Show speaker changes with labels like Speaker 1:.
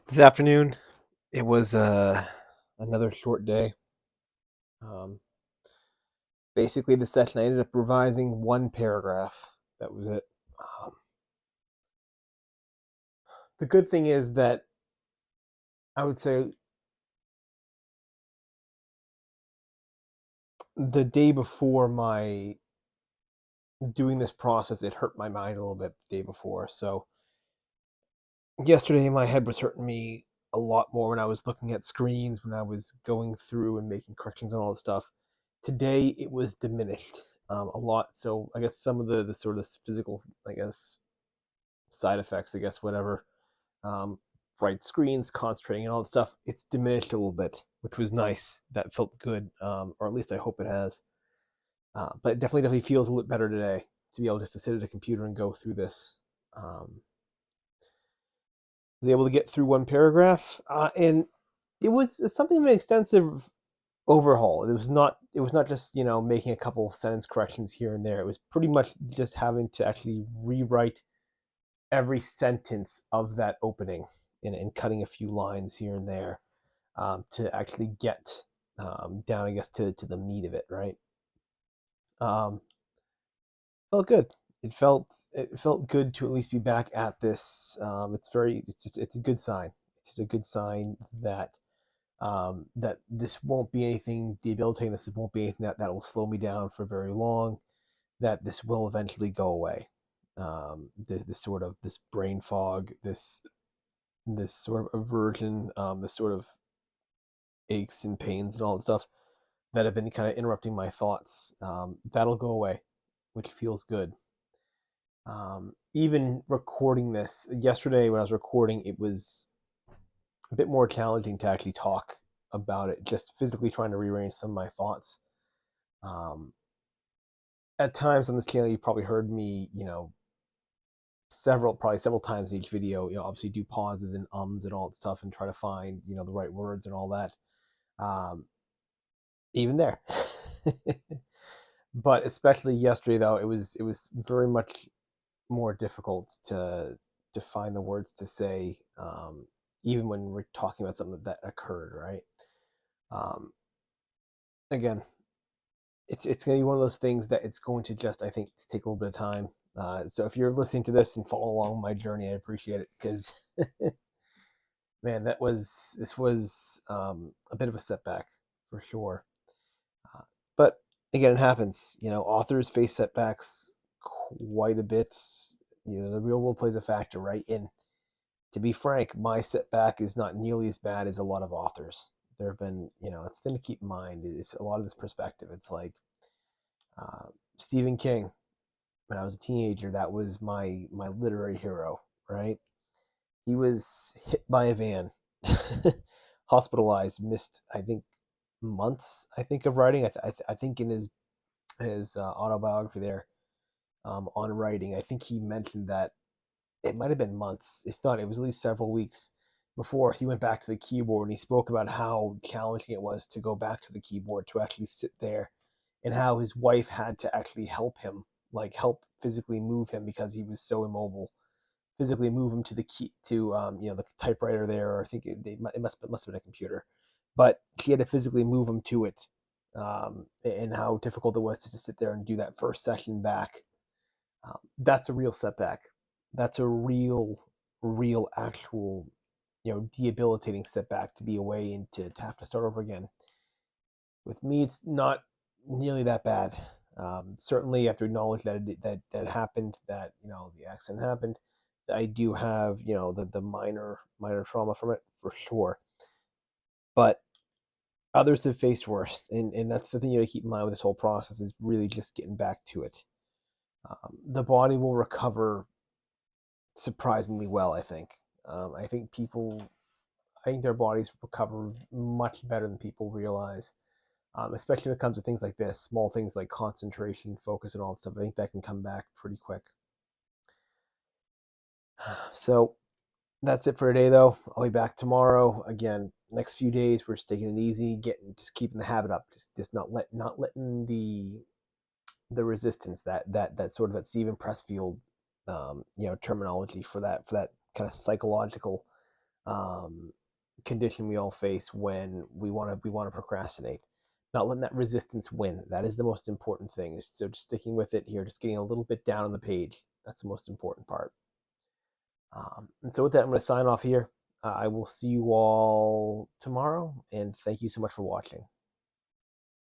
Speaker 1: This afternoon, it was another short day. Um, Basically, the session I ended up revising one paragraph. That was it. Um, the good thing is that I would say the day before my doing this process, it hurt my mind a little bit the day before. So yesterday, my head was hurting me a lot more when I was looking at screens, when I was going through and making corrections and all that stuff. Today, it was diminished a lot. So I guess some of the sort of physical, I guess, side effects, I guess, whatever, bright screens, concentrating, and all that stuff, it's diminished a little bit, which was nice. That felt good, or at least I hope it has. But it definitely feels a little better today to be able just to sit at a computer and go through this. Was able to get through one paragraph, and it was something of an extensive overhaul. It was not just making a couple sentence corrections here and there. It was pretty much just having to actually rewrite every sentence of that opening and cutting a few lines here and there to actually get down, I guess, to the meat of it, right? Um, Felt good. It felt good to at least be back at this. It's a good sign. It's just a good sign that that this won't be anything debilitating. This won't be anything that will slow me down for very long. That this will eventually go away. This sort of this brain fog, this sort of aversion, this sort of aches and pains and all that stuff that have been kind of interrupting my thoughts. That'll go away, which feels good. Even recording this yesterday when I was recording, it was a bit more challenging to actually talk about it, just physically trying to rearrange some of my thoughts. Um, at times on this channel, you probably heard me, probably several times in each video, obviously do pauses and ums and all that stuff and try to find, the right words and all that. Um, Even there. But especially yesterday, though, it was very much more difficult to find the words to say, even when we're talking about something that occurred, right? Um, Again, it's going to be one of those things that it's going to just, I think, take a little bit of time. So if you're listening to this and follow along my journey, I appreciate it because man, this was a bit of a setback for sure. Uh, but again, it happens. Authors face setbacks quite a bit. The real world plays a factor, right? And to be frank, my setback is not nearly as bad as a lot of authors. There have been, it's the thing to keep in mind is a lot of this perspective. It's like uh, Stephen King. When I was a teenager, that was my literary hero, right? He was hit by a van, hospitalized, missed I think months. I think of writing. I think in his autobiography there, on writing, I think he mentioned that it might have been months, if not, it was at least several weeks before he went back to the keyboard. And he spoke about how challenging it was to go back to the keyboard, to actually sit there, and how his wife had to actually help him, like help physically move him because he was so immobile. Physically move him to the key to the typewriter there, or I think it must have been a computer, but she had to physically move him to it, and how difficult it was to just sit there and do that first session back. That's a real setback. That's a real, actual, debilitating setback to be away and to have to start over again. With me, it's not nearly that bad. Certainly, you have to acknowledge that it happened, that the accident happened. I do have the minor trauma from it for sure, but others have faced worse, and that's the thing you got to keep in mind with this whole process is really just getting back to it. The body will recover surprisingly well. I think. I think people. I think their bodies recover much better than people realize. Especially when it comes to things like this, small things like concentration, focus, and all that stuff. I think that can come back pretty quick. So that's it for today, though. I'll be back tomorrow. Again, next few days we're just taking it easy, just keeping the habit up, just not letting the resistance, that sort of that Stephen Pressfield terminology for that kind of psychological um, condition we all face when we want to procrastinate. Not letting that resistance win. That is the most important thing. So just sticking with it here, just getting a little bit down on the page. That's the most important part. And so with that, I'm going to sign off here. I will see you all tomorrow, and thank you so much for watching.